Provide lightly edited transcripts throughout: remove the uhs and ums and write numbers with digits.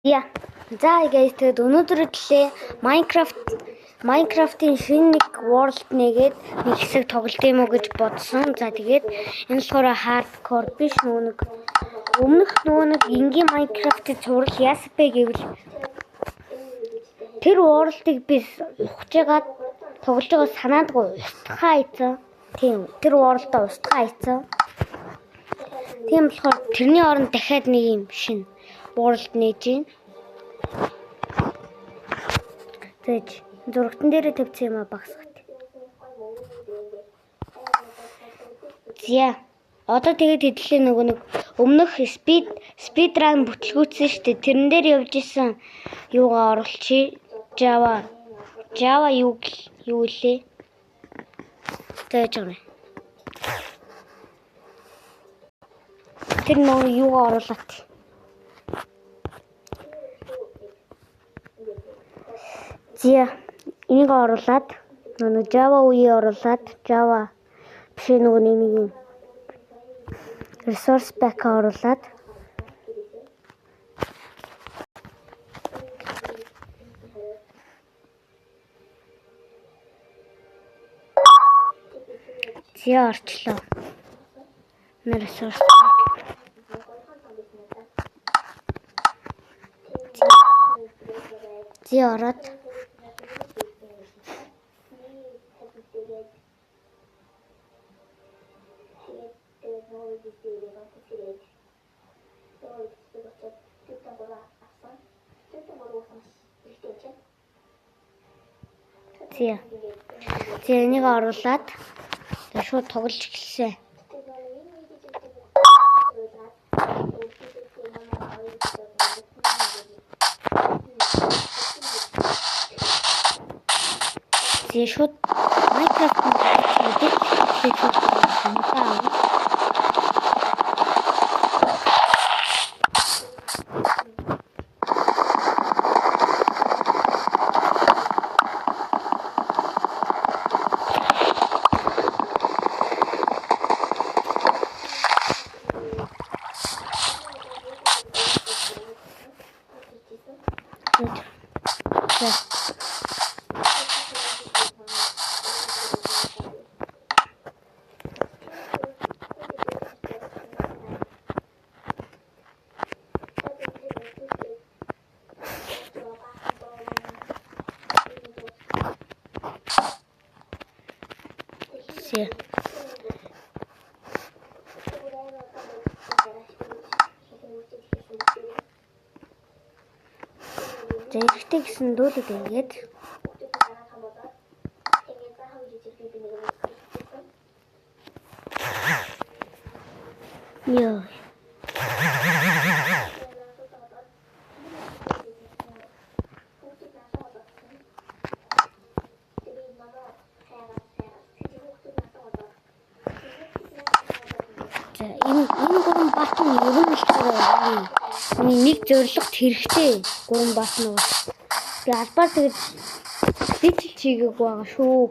Яа. За guys, тэгээд өнөөдөр гэлээ Minecraft-ийн шинэ нэг world нэгээд нэг хэсэг тоглолт юм уу гэж бодсон. За тэгээд энэ болохоор hardcore биш нэг өмнөх нэг энгийн Minecraft-ийн зураг яасан бэ гэвэл тэр world-ыг би ухажгаад тоглож байгаа санаадгүй устгахаа ийцэн. Тийм тэр world-аа устгахаа ийцэн. Тийм болохоор тэрний оронд дахиад нэг юм шинэ world нээж гин. Тэгэж зурагтан дээрээ тавьсан юм а багсгат. Зя. Одоо тэгээд хэдлээ нөгөө нэг өмнөх speed run бүтлгүүцсэн шүү дээ. Тэрэн дээр явж исэн юугаа оруулчих. Java юу лээ? Тэгэж байна. Тэр нөгөө юугаа оруулаад. Зя. Энийг оруулаад нөгөө Java үеийг оруулаад Java биш нөгөө нэг юм resource pack оруулаад зя орчлоо. Resource pack. Зя ороод Зя энийг оруулаад шууд тоглож эхэлсэн. Зя шууд Minecraft мэдээ шууд Зэрэгтэй гэсэн дүүлээд ингээд ёо энэ гурван баатан ер нь нэг зорилгот хэрэгтэй гурван баатан уу. Би албаар тэгж дижитал чигээг байгаа шүү.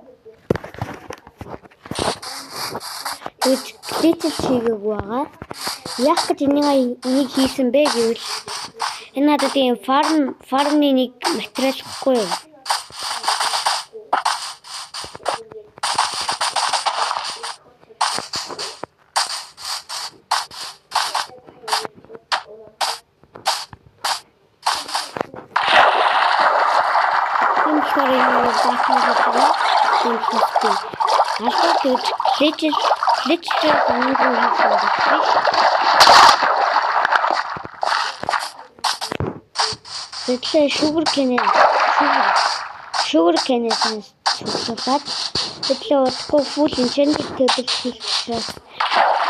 Тэгж дижитал чигээг байгаа. Яг гэж энийг хийсэн бэ гэвэл энэ надад ийм фармны нэг материал гэхгүй юу? Тэглээ sugar cane-ээс цуглуулад тэглээ удахгүй full enchanted table хийх учраас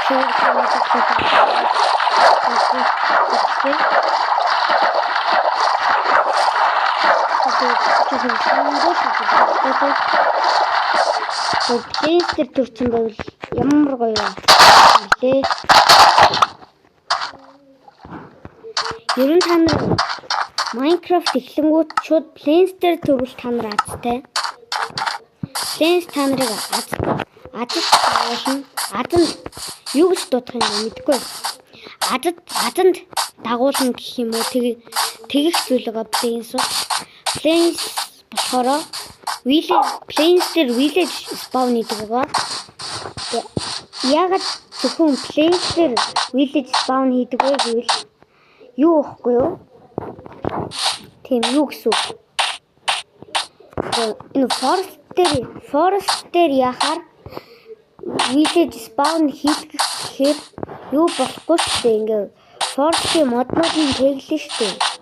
sugar cane-ээс Плейстер төрсөн байвал ямар гоё юм лээ. Ер нь та нар Minecraft эхлэнгүүт шууд Плейстер төрвөл та нар азтай. Плейс та нарыг азанд юу гэж дуудах юм бэ мэдэхгүй. Азанд дагуулна гэх юм уу. тэгэх зүйл байгаа Plains. Plains болохоор Plains дээр village spawn хийдэг байгаа. Ягаад зөвхөн Plains дээр village spawn хийдэг вэ гэвэл юу ихгүй юу? Тийм юу гэсэн үг? Энэ forest дээр яхаар village spawn хийхээр юу болохгүй шүү дээ. Ингээ forest-ийн моднууд нь тэглэн шүү дээ.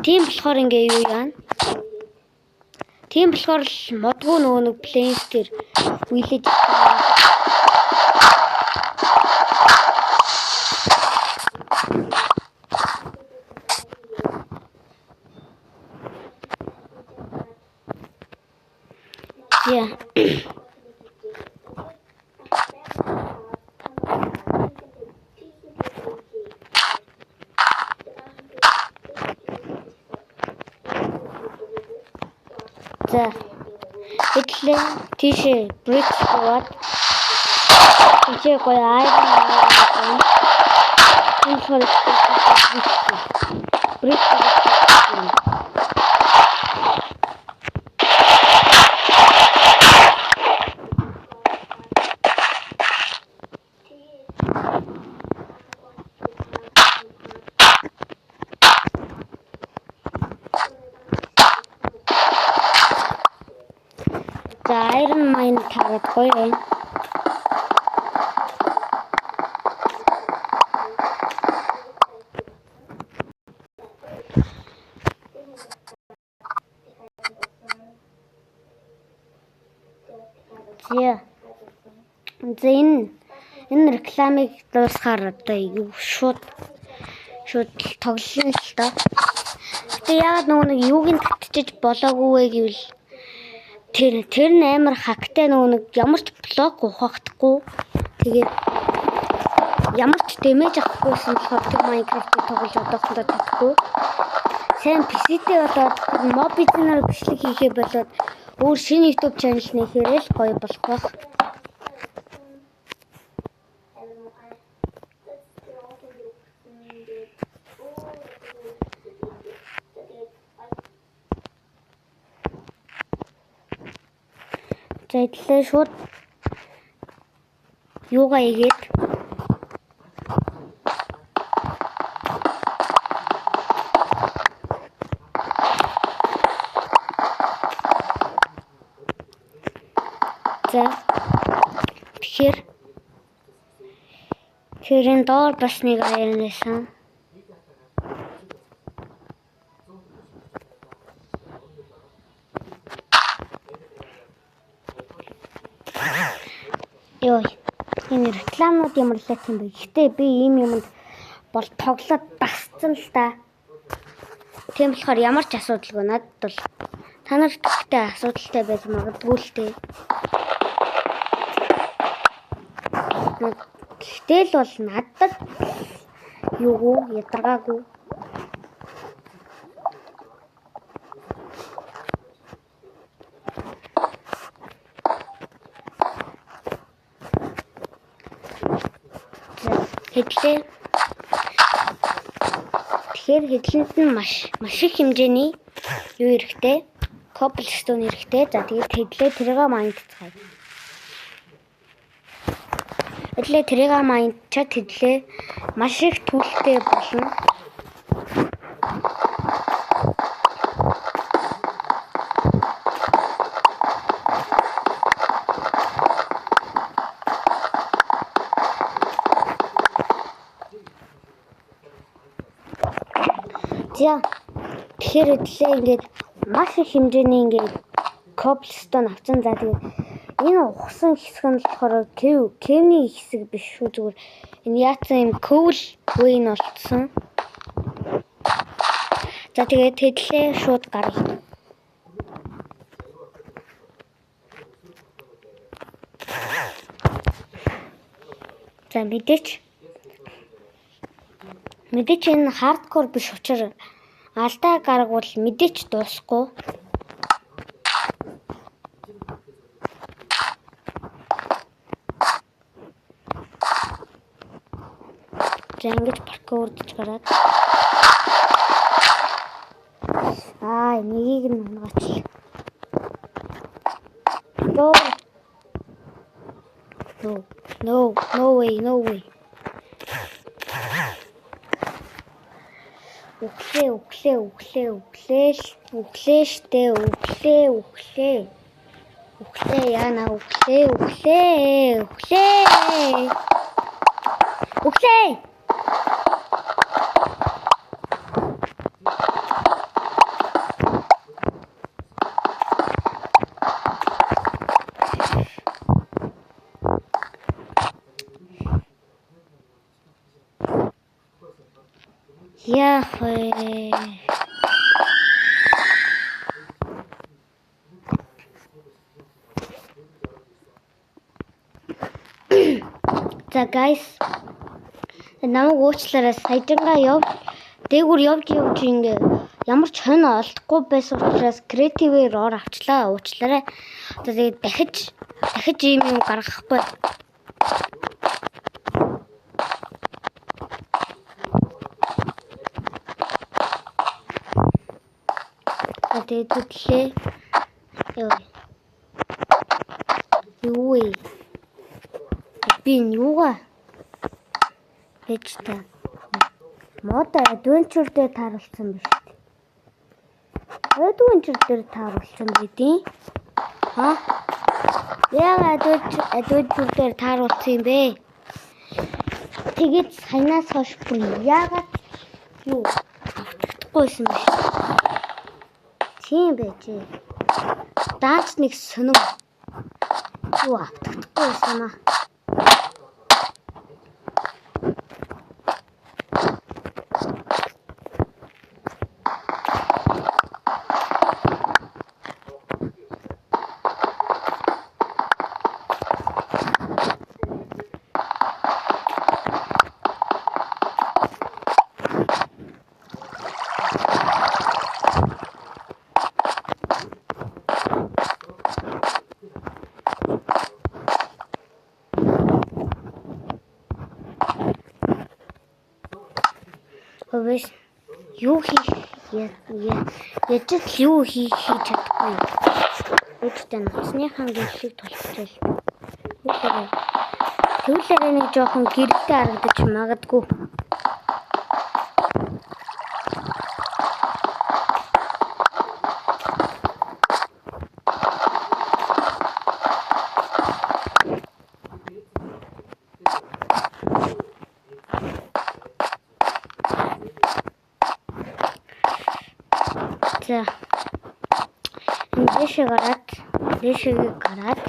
Тийм болохоор ингээ юу яана? Тийм болохоор л модгүй нөгөө нэг Plains дээр village Yeah. За. Итлээ тийшээ bridge аваад тийшээ гоё iron энэ хориг bridge iron mine тараад гоё байна. За энэ рекламыг дуусгахаар одоо юу шууд тоглоно л доо. Гэтэ яагаад нөгөө нэг юуг нь татчих болоогүй вэ гэвэл тэр нь амар хактай нөгөө нэг ямар ч блок ухахдаггүй. Тэгээд ямар ч дэмэж авахгүйсэн болохоор тэр Minecraft-ыг тоглож одоохондоо чадахгүй. Сайн PC-тэй болоод моб бизнер бичлэг хийхээ болоод өөр шинэ YouTube channel нээхээр л гоё болох байх. За идлээ шууд юугаа игээд за тэгэхээр тэрэн доор бас нэг iron байсан. Йой. Энэ рекламууд ямар лайт юм бэ? Гэхдээ би ийм юмд бол тоглоод дасцсан л та. Тийм болохоор ямар ч асуудалгүй надад бол та нарт гэхдээ асуудалтай байж магадгүй л дээ. Гэтэл бол надад юу ядаргаагүй. Тэгэхээр хэдлэнд нь маш их хэмжээний юу эрэхтэй? Cobblestone эрэхтэй. За тэгээд хэдлээ тэрийг майндцгаая. Хэдлээ тэрийг майндчаад хэдлээ маш их түлхтэй болно. За тэгэхээр хэдлээ ингээд маш их хэмжээний ингээд cobblestone авсан. За тэгээд энэ ухсан хэсэг нь болохоор cave-ний хэсэг биш шүү, зүгээр энэ яатсан юм coal vein болцсон. За тэгээд хэдлээ шууд гаргая. За мэдээч энэ хардкор биш учраас алдаа гаргавал мэдээч дуусахгүй. За ингэж паркур урдж гараад нэгийг нь унгаач. No. No way. Өглөө штэ. Өглөө яана өглөө. Яах вэ? За guys, намайг уучлаарай. Саяжангаа дээгүүр явж ингээ ямар ч хонь олдохгүй байсан учраас креативээр ор авчлаа. Уучлаарай. Одоо тэгээд дахиж ийм юм гаргахгүй. Тэгээд төдлөө. Юу вэ? Би юугаа гэж та мод адвенчер дээр тааруулсан биш үү? Адвенчер дээр тааруулсан бидий. Яагаад адвенчер дээр тааруулсан юм бэ? Тэгээд саянаас хойш бүр яагаад юу авчихдаггүйсэн биш. Тийм байж. Даанч нэг сонин юу авчихдаггүйсэн аа. Өвс юу хийх юу хийж чадахгүй. Өөдөө нацныхан гэлшиг толчихвол. Тэгвэл нэг жоохон гэрэлтэй харагдаж магадгүй. За. Дэшээ гараад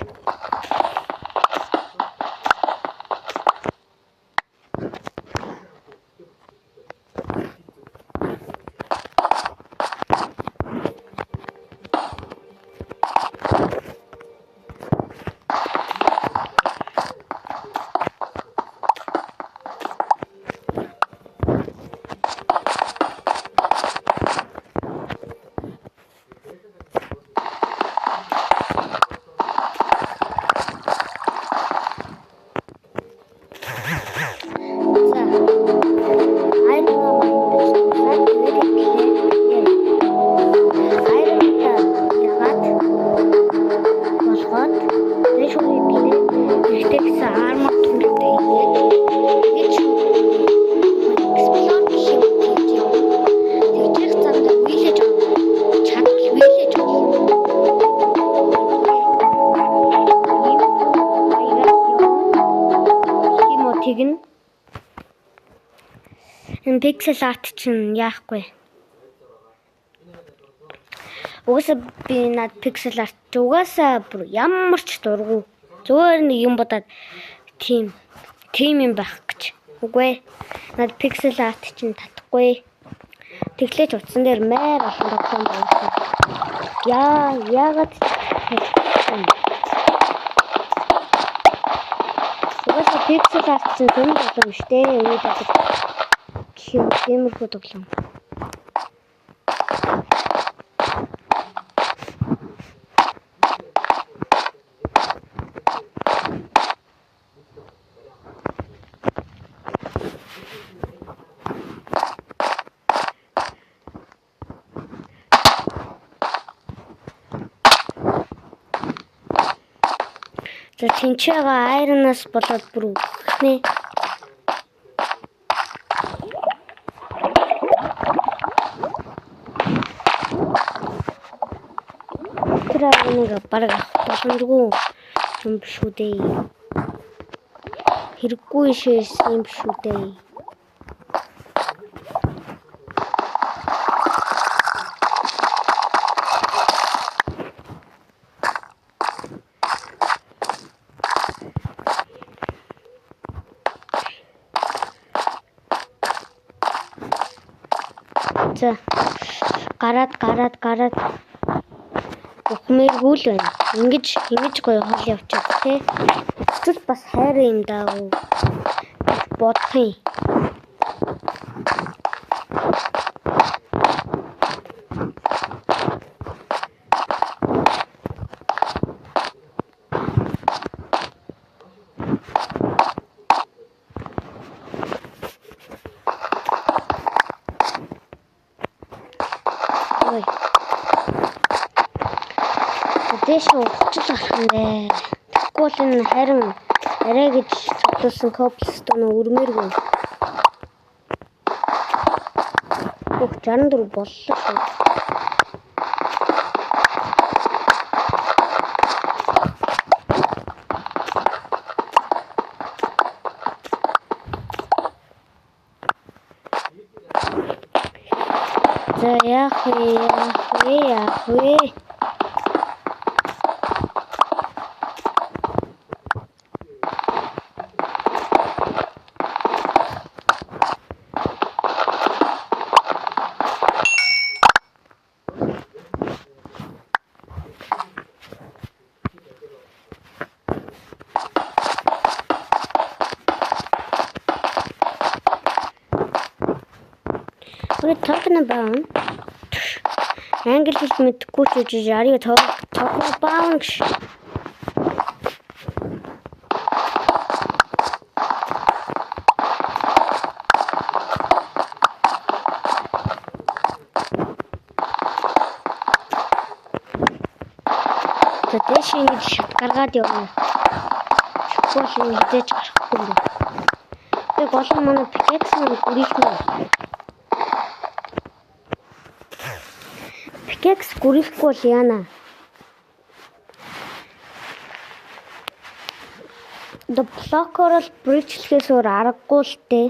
тэгнэ. Энэ pixel art чинь яахгүй. Угаасаа би над pixel art угаасаа бүр ямар ч дургу. Зүгээр нэг юм бодоод тийм юм байх гэж. Үгүй. Над pixel art чинь татахгүй. Тэглэж утсан дээр мээр олон тогтоом байсан. Яагаад угаасаа pixel art чинь юм болов штэ. Юу гэдэг тиймэрхүү тоглоом. За тэнцээгаа айронаас болоод бүр өгнэ. Тэр айроныг бараг авах боломжгүй юм биш үү дээ. Хэрэггүй шээс юм биш үү дээ. За гараад ухмээргүй л байна. Ингэж гоё хол явчих те. Эсвэл бас хайр юм даа. Бодох юм. Дэш уучил ах юм бэ. Тэгэхгүй бол энэ харин арай гэж цогцолсон коблстон өрмээргүй. Ух 64 боллоо шүү. За яах вэ? What talking about? Англи хэл мэдгүй ч үжиж арийг talking about. Тэтэш ингэж шат гаргаад явна. Шүхэл хідэж гарахгүй юм. Тэг олон манай пикекс маань гүрийхнэ. Пикекс гүрийхгүй бол яана. The blocker бол бриджлэхээс өөр аргагүй л дээ.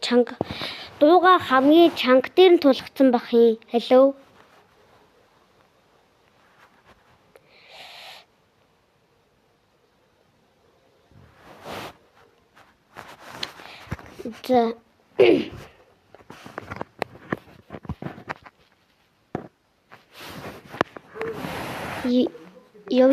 Чанга дууга хамгийн чанга дээр нь тулгцсан бах юм. Hello. За Yo.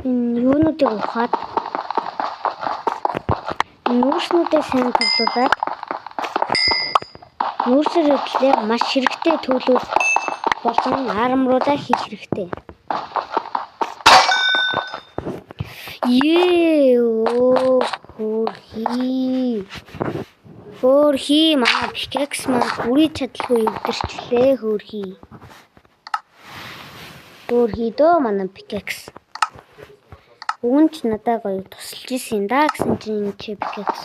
Юунуудыг ухаад нүүрснүүдээ сайн тоглуулад нүүрсэрэгдлээ маш хэрэгтэй төлөвлөлт болон армруудаа хийх хэрэгтэй. Хөөрхий манай пикекс маань бүрий чадлагүй өвдөрчлээ хөөрхий. Хөөрхий дөө манай пикекс. Үүнч надад гоё тусалж исэн да гэсэн чинь энэ чи пикекс.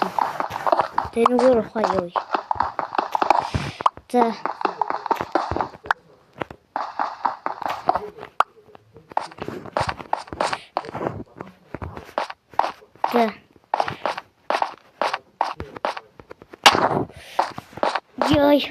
Тэрнгээр ухаа юу. За Ёй.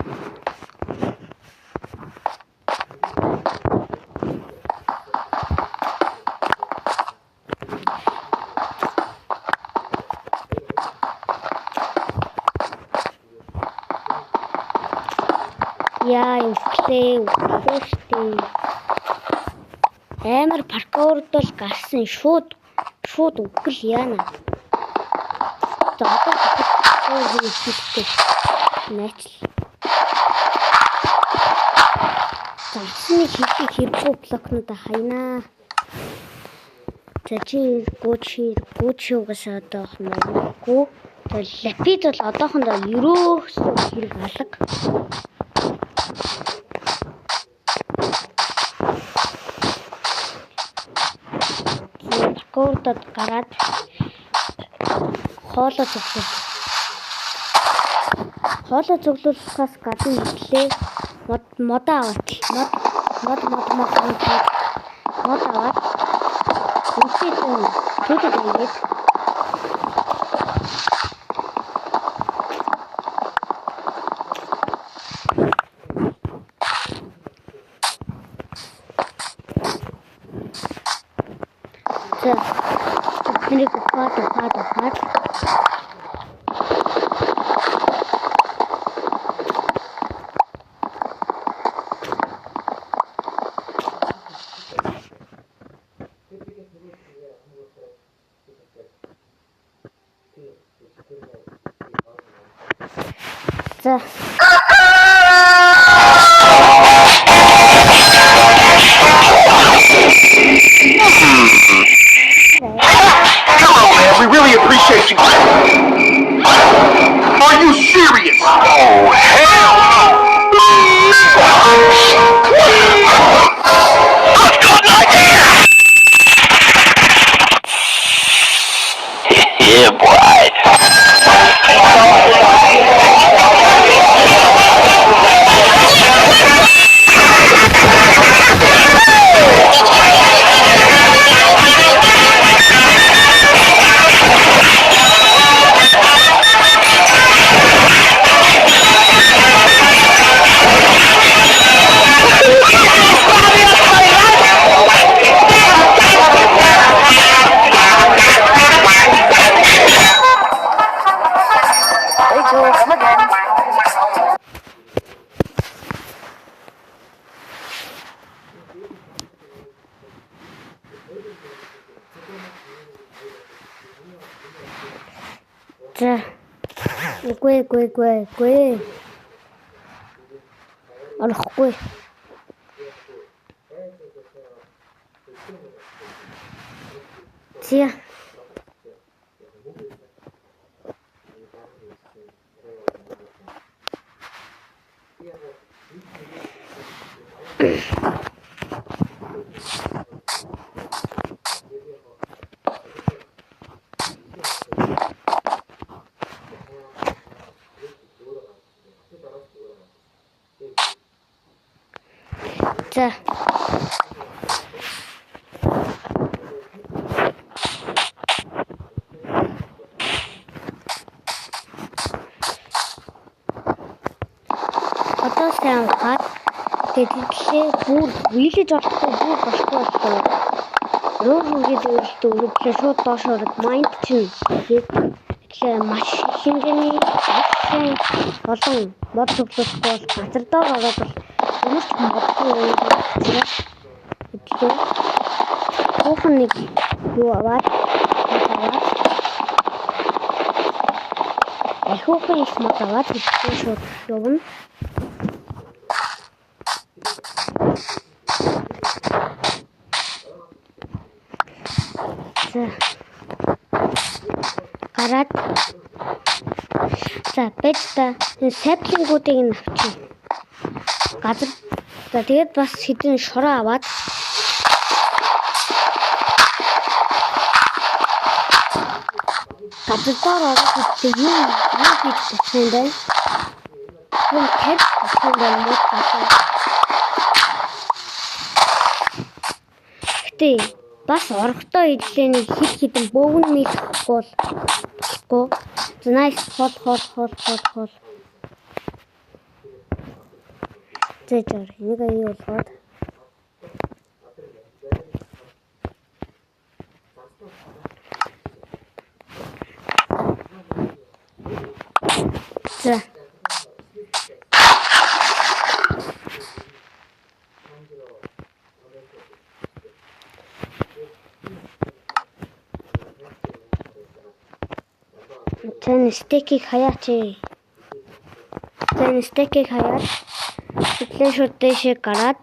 Яа, инфлээ штий. Амар паркурд бол гарсан шууд үгэл яана. За одоо хийхдээ найчл. Засны хэрэггүй блокнуудаа хайнаа. За чи гүүчүүгээс одоо хэмээггүй. Лапид бол одоохондоо ерөөсөө хэрэг алга. Паркурдод гараад хоолоо цуглуулахаас гадна хэлээ мод аваад үнсээд түүхэд ингээд Ini kupat. We really appreciate you. Are you serious? Oh, hell no! Good idea! Yeah, boy. Gue. Орохгүй. Зя. За. Одоо сайн ухаад тэгэлээ бүр вилэж болохгүй боллоо. Руугээд өөртөө шууд доош ороод майнд чинь тэгэхээр маш хэмжээний олон мод цуглуулахгүй бол газар доор ороод Умарч модгүй тэгэхээр хуухан нэг юу аваад хуухан их мод аваад тэгэхээр шууд явна. Гараад за бэдта саплингуудыг нь авчих. Газар за тэгээд бас хэдэн шороо аваад газар доор ороод юу хийж чадсан бэ? Хүн тэд гэсэн мод татсан. Гэтэ бас орохдоо идлээ нэг хит бөөгн мэлэхгүй бол nice хол зэжэр нэг аюул болгоод за Тэн стейкийг хаяач. Тэн стейкийг хаяад тэглээ шууд дэшээ гараад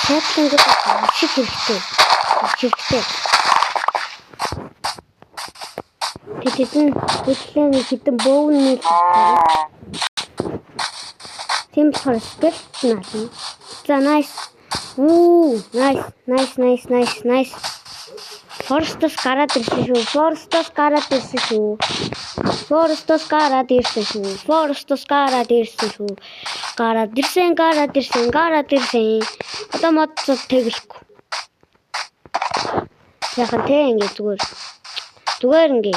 шатлангууд шиг хэрэгтэй. Тэтгэн хитэн бөөвний тийм болохоор наасан. За nice. Nice. Forest-оос гараад ирсэн шүү. Гараад ирсэн. Одоо модцод тэгэлэхгүй. Яхан тэ ингэ зүгээр ингэ.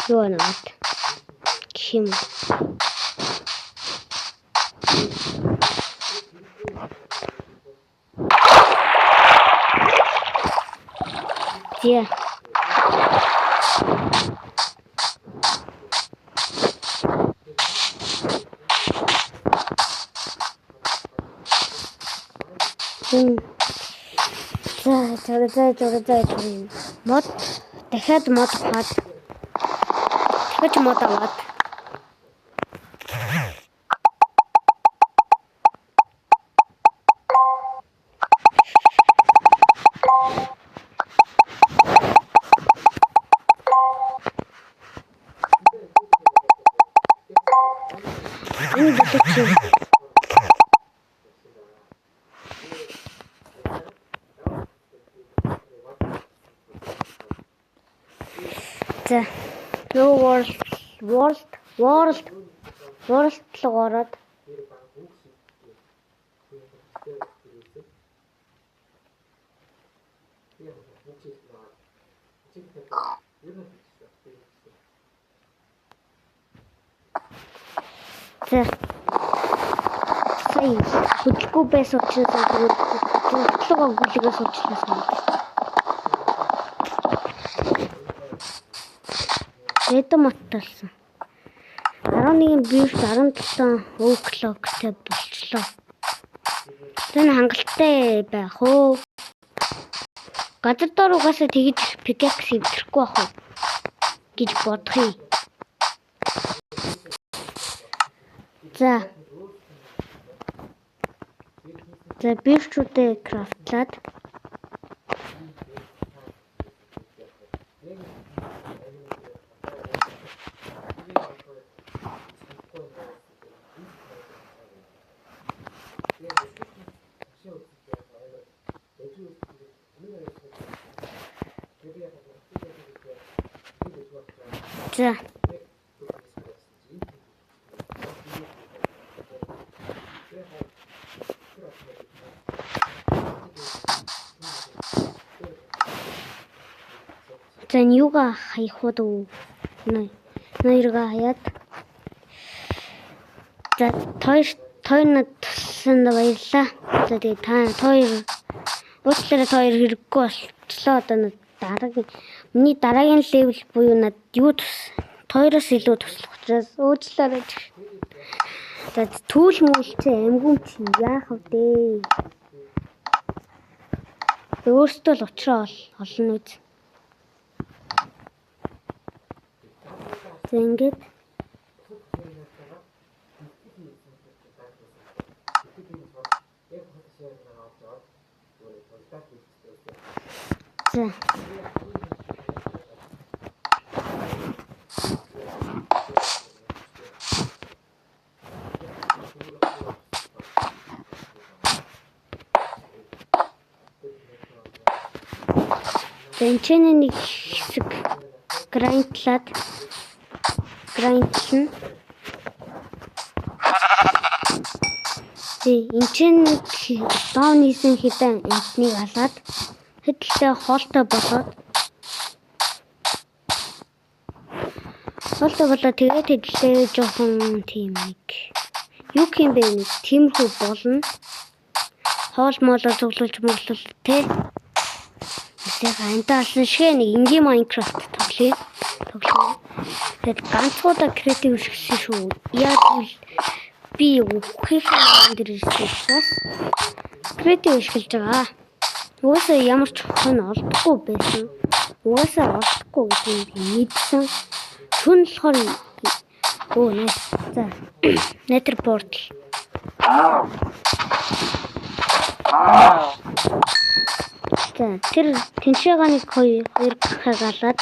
Юу наад. Хим. Yeah. За. Мод дахиад мод хаад. Дахиж мод аваад. За. No world ороод. За. Сая хөдөлгөө байсан учраас хөдөлгөөгөө гүлгээс уучлаасан. Эдэн матталсан. 11 бирж 17 өглөөтэй болчлоо. Тэн хангалттай байх уу? Газар дор угаасаа тэгж пикакс ивдэхгүй байх уу гэж бодох юм. За биржүүдээ крафтлаад за юугаа хаях уу? Нойрга хаяад. За тойрнод туссан баярлаа. За тэгээ та тойр уучлаарай тойр хэрэггүй болчлоо. Одоо миний дараагийн левел буюу над юу тойроос илүү туслах учраас уучлаарай. За түүл мүлчээ амгүм чи яах вэ? Өөртөө л уучраа олно үз. Ингээд за тэнцэн нэг хэсэг грайндлан энчин даунийсэн хитэн энтнийг алаад хэдэлтэй хоолтой болоод тэгээд хэдэлтэй жоохон тийм нэг юу юм бэ нэг тиймэрхүү болно. Хоол моолоо цуглуулж те. Энд алсан шиг нэг ингийн Minecraft тоглоё. Тэгээд ганцуудаа креатив шигсэн шүү. Яг би үхэх дээр ирсэнээс креатив шилж байгаа. Уусаа ямар ч хон олдохгүй байсан. Угаасаа олдохгүй гэдэг би мэдсэн. Шүн болохоор nice. За. Nether portal. За, тэр тэнцээгаа нэг хоёр хагалаад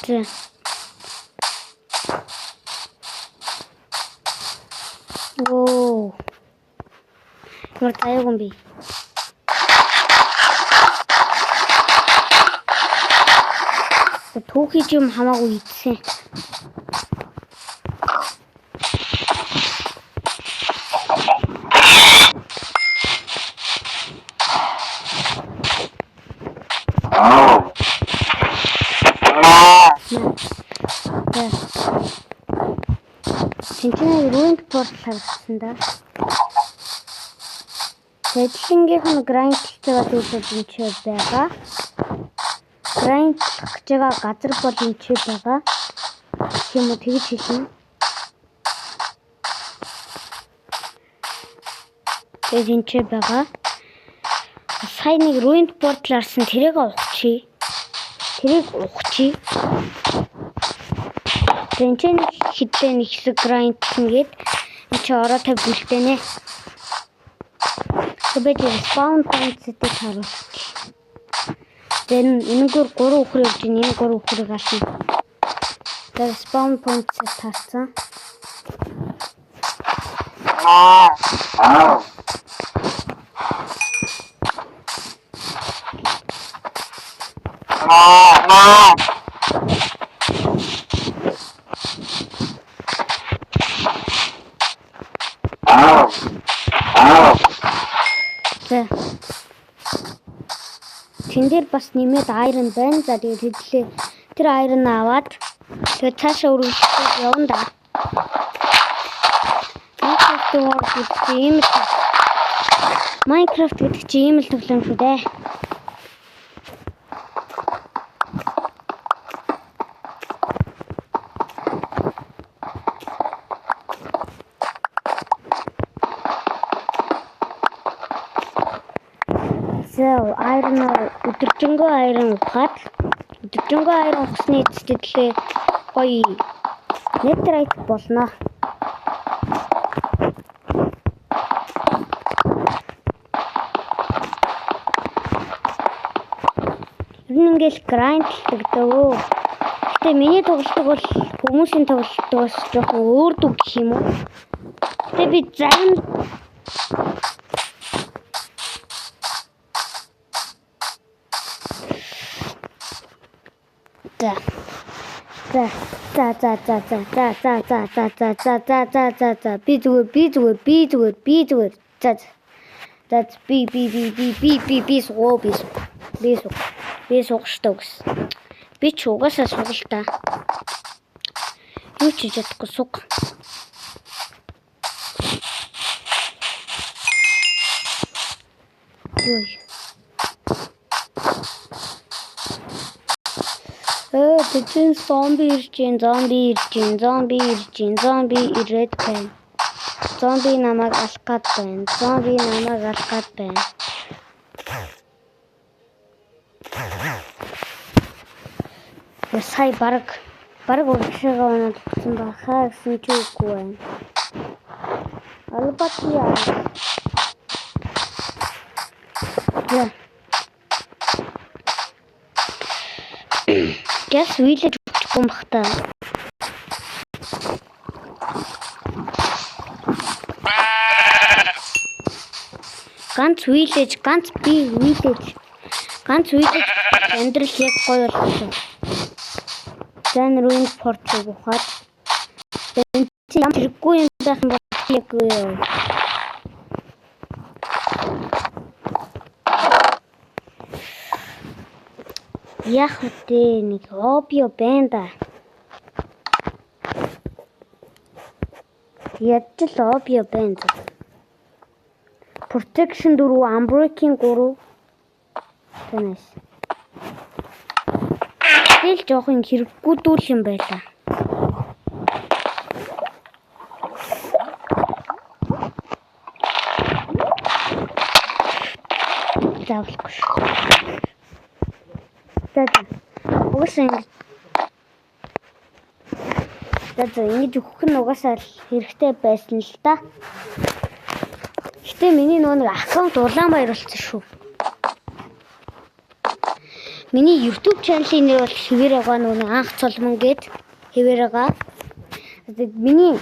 за. Оо. Ямар тайван юм бэ? Түүхий юм хамаагүй ийдсэн. Тэнцээ ruined portal харагдсан да. Тэдлэнгийнх нь grind хийгээд үзэж байгаа. Grind гэж байгаа газар бол энэ ч байгаа. Тийм үү тэгж хэлнэ. Тэгээд энэ ч байгаа. Сайн нэг ruined portal арсан тэрийг ухчих. Тэнцэн хитлээ нэг хэсэг grind хийгээд энэ ч ороо та бүлтэнэ. Тэгээд spawn point-ийг харуулчих. Then энэгээр 3 үхэр явж байна. Энэ 3 үхрийг ална. Тэгээд spawn point-ийг таарсан. Тэн дээр бас нэмээд iron байна. За тэгээд хэдлээ. Тэр iron аваад тэгээд цаашаа үргэлжлүүлж явна да. Minecraft гэдэг чинь ийм л тоглоом шүү дээ. So, iron өдөржингөө iron ухаад өдөржингөө iron ухсны эцэслээ гоё netherite болно. Ингээл grind гэдэг. Гэтэ миний тоглолтог бол хүмүүсийн тоглолтоос жоохон өөр дүг гэх юм уу. Гэтэ би зарим би зүгээр. That's би сугшдаг гэсэн. Би ч угаасаа сугалта. Юу ч хийж чадахгүй суг. Ёй. Тэжин зомби ирээд байна. Зомби намайг алах гээд байна. Сая бараг урагшаага оноод өгсөн бахаа гэсэн ч үгүй байна. Албат яа. Гэс вилэж өгчихгүй юм бах та. Ганц вилэж амьдрал яг гоё болсон. Then ruined portal ухаад. Тэргүй юм байх юм бол Ягүй. Яах вэ? Нэг обио байна да. Ядчил обио байна. Protection 4, Unbreaking 3. Танаас. Тэл жоохон хэрэггүй дүүл юм байлаа. Заавалгүй шүү. Угаасаа ингэж өгөх нь угаасаа хэрэгтэй байсан л да. Гэтэ миний нэг аккаунт Улаанбаяр болсон шүү. Миний YouTube channel-ийн нэр бол хэвээр байгаа нэг анх цолмон гээд хэвээр байгаа. Миний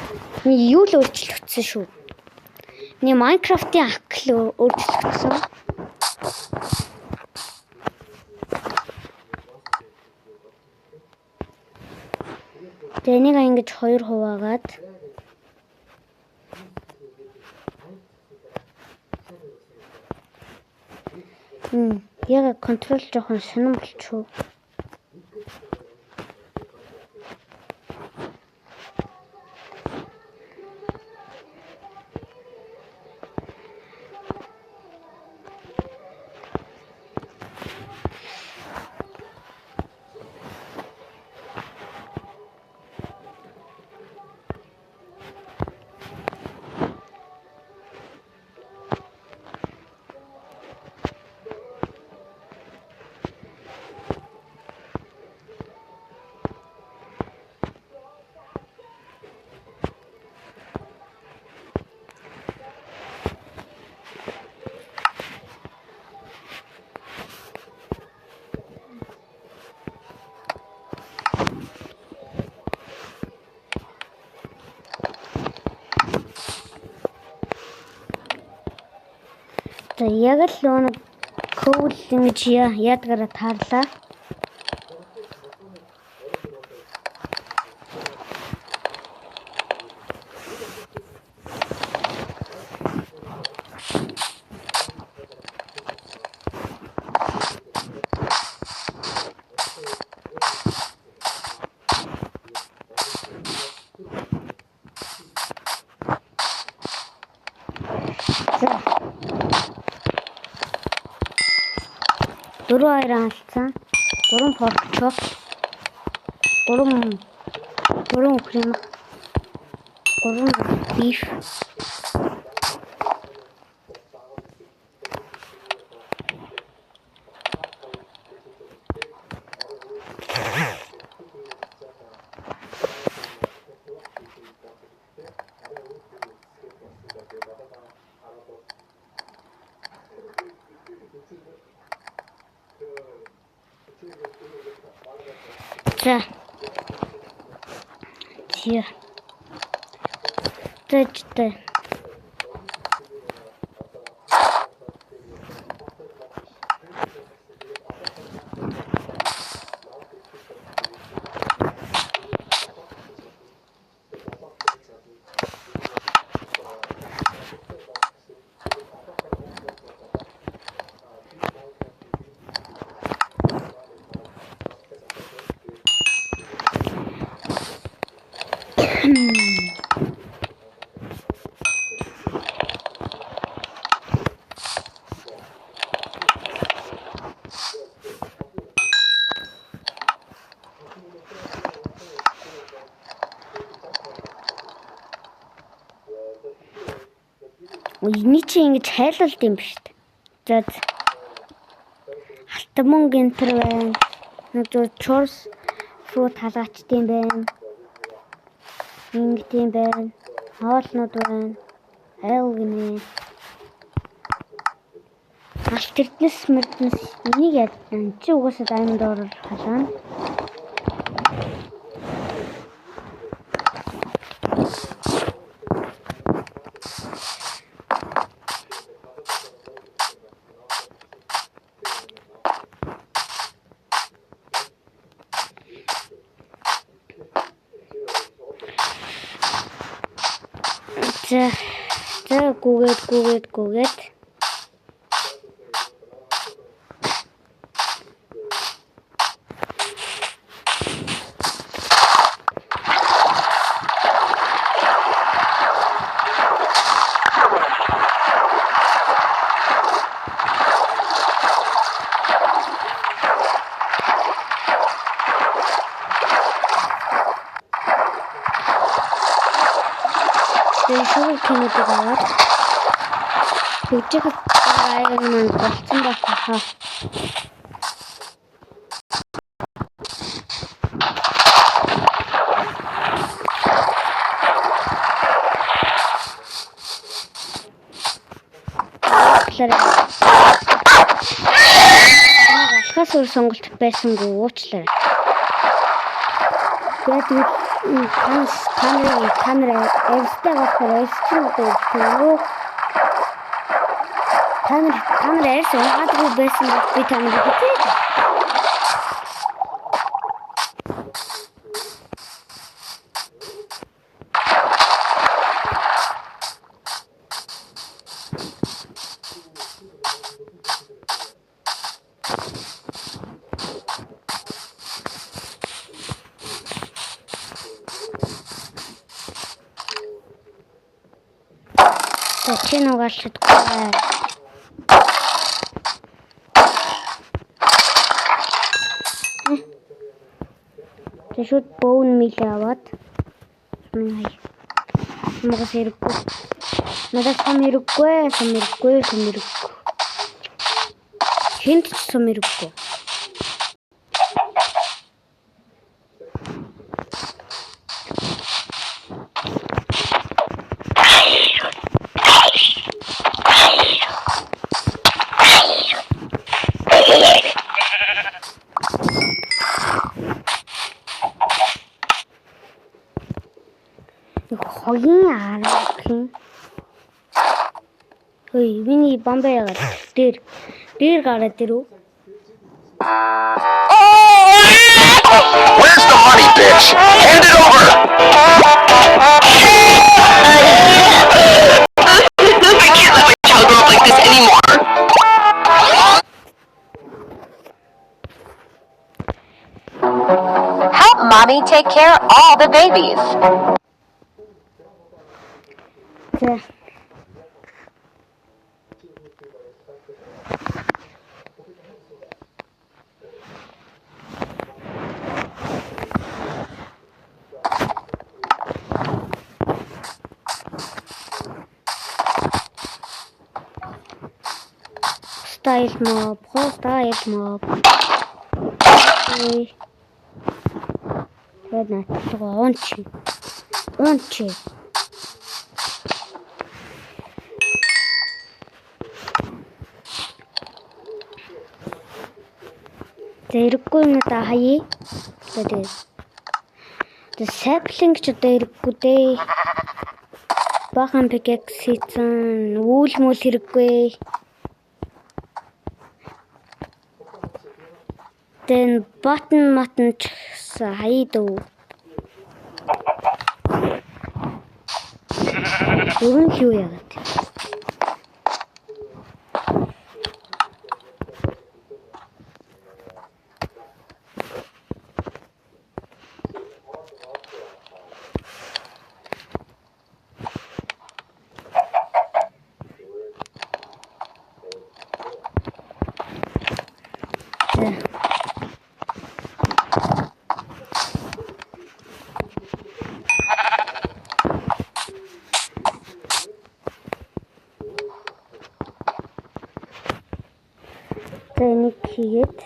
юу л өөрчлөгдсөн шүү. Миний Minecraft-ийн аккаунт өөрчлөгдсөн. Тэгээ энийг ингэж 2 хуваагаад яг контрол жоохон сонирн болчихоо. Яг л нэг коул ингэж яадгараа таарлаа. Дөрөв айран алдсан. 3 порчо. 3 крем. 3 биф. За. Тиа. Тэжтэй. Эний чи ингэж хайлалт юм биш үү? За. Алтан гинтер байна. Нэг чорс фрут халаачт юм байна. Ингээд юм байна. Хоолнууд байна. Айл гинэ. Альтернатив мэрднэс энийг яа чи угаасаа даймонд орол халаана. За гүгээд. Шүүх кинодаг аваад тэгжих аяг маань болцсон байна. Алхаас өөр сонголт байсангүй уучлаарай. Яг камера эвстэй болохоор эвстэй одоо камера эвс угаадаг байсан бол би таныг хэлээ. Чинь угаалчихгүй. Тэшүүд боун милээ аваад мгас хэрэггүй. Надад сум хэрэггүй. Хинт ч сум хэрэггүй. Хогийн арах юм. Ой, миний бомбер дээр гараад ирв. Where's the money, bitch? Hand it over! I can't let my child grow up like this anymore. Help mommy take care of all the babies. Style mob. Ладно, ончи. Зэрэггүй надаа хаяа. Тэгээд sapling ч одоо хэрэггүй дээ. Бахан pickaxe хийсэн, үүл мөл хэрэггүй. Then button ч хаяа дөө. Юу яагаад? Тэнийг хийгээд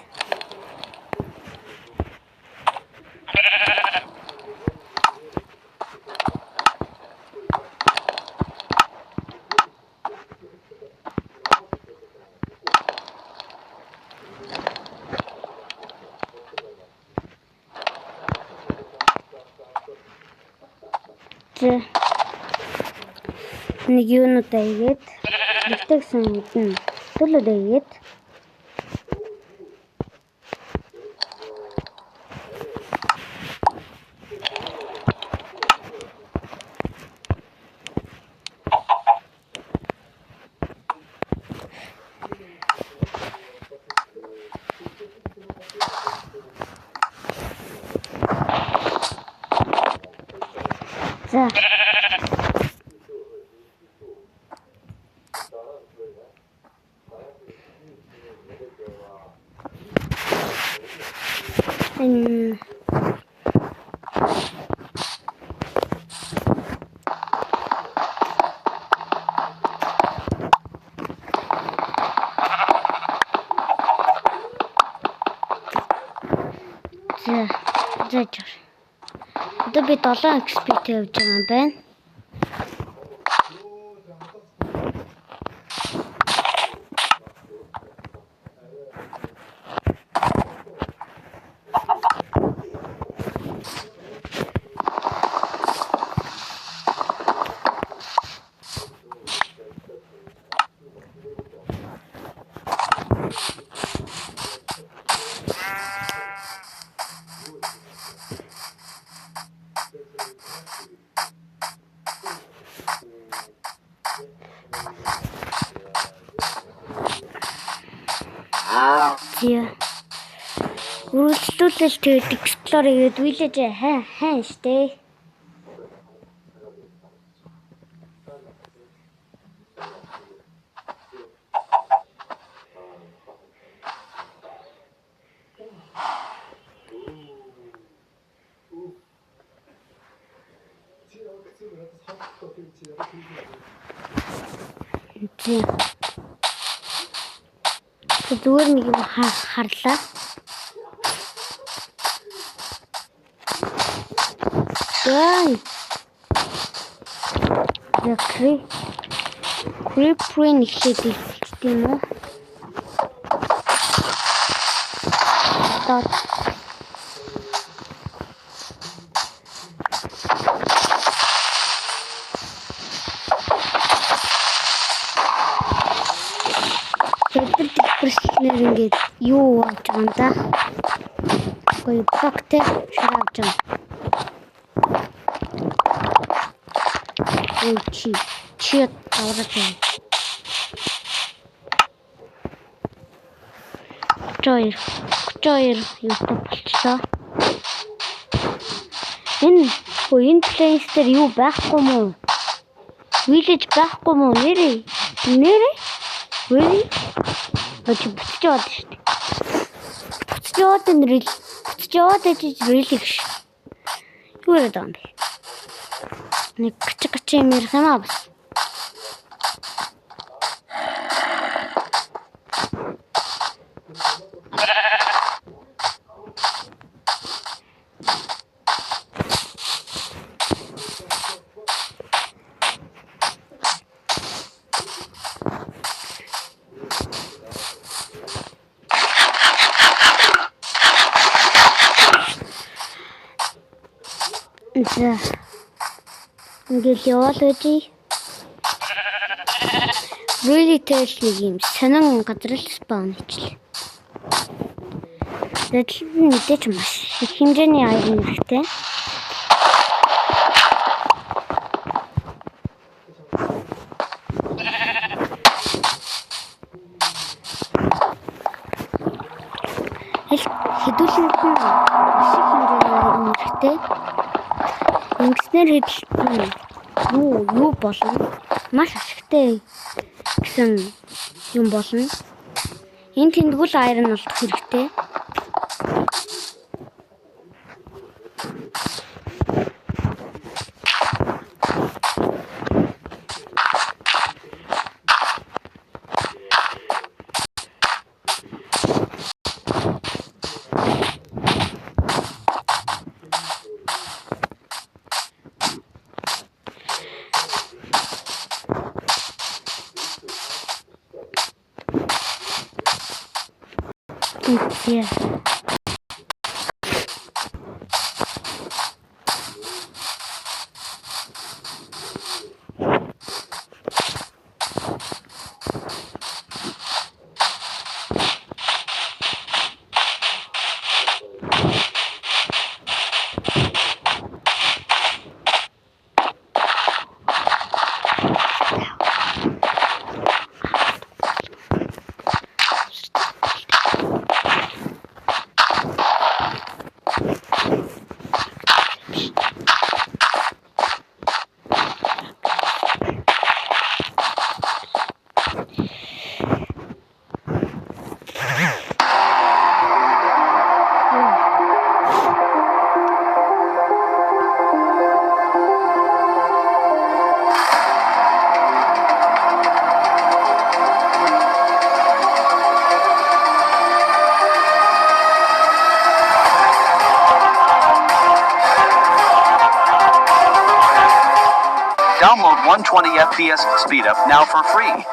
нэг юунуудаа игээд нэгтгсэн юм. Төлөөдөө игээд За. За. Одоо би 7 XP-тэй явж байгаа юм байна. Үргэлжлүүлэл тэгээд explore хийгээд village хаан штэ. Зүгээр нэг юм харлаа. Яа. Creep-ийн ихлээд тийм үү? Тот. Тэтгэл ингээд юу болж байгаа юм да? Гоё блоктэй шараад жаа. Чи аваад байна. Joy YouTube болчихлоо. Энэ place дээр юу байхгүй мó? Village байхгүй мó нэрээ? Really? Очи буцчиход шүү дээ. Буцчиход really гэж. Юу яриад байгаа юм бэ? Нэг кач юм ярихнаа бас. За. Ингээд яваад үжи. Really тэлж нэг юм сонин газар л спаун хийчихлээ. Тэтэл мэдээч маш их хэмжээний аян хэрэгтэй. Хэдүүлэн маш их хэмжээний аян хэрэгтэй. Ингэснээр хэдэлт юу болно? Маш ашигтай гэсэн юм болно. Энэ тэмдгүүл айрон олдох хэрэгтэй. Yeah. Download 120 FPS speedup now for free.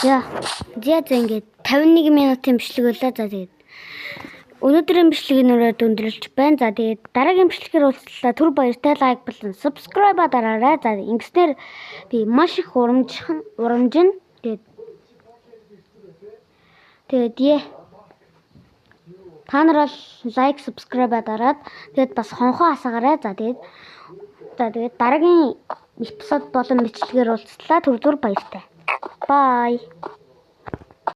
За. За ингээд 51 минутын бичлэг болоо. За тэгээд өнөөдрийн бичлэгийг нөрөөд өндөрлөж байна. За тэгээд дараагийн бичлэгээр уулзлаа. Түр баяртай лайк болон subscribe дараарай. За ингэснээр би маш их урамжин. Тэгээд та нар бол лайк subscribe дараад тэгээд бас хонхоо хасаагаарай. За тэгээд дараагийн эпизод болон бичлэгээр уулзлаа. Түр баяртай. Bye.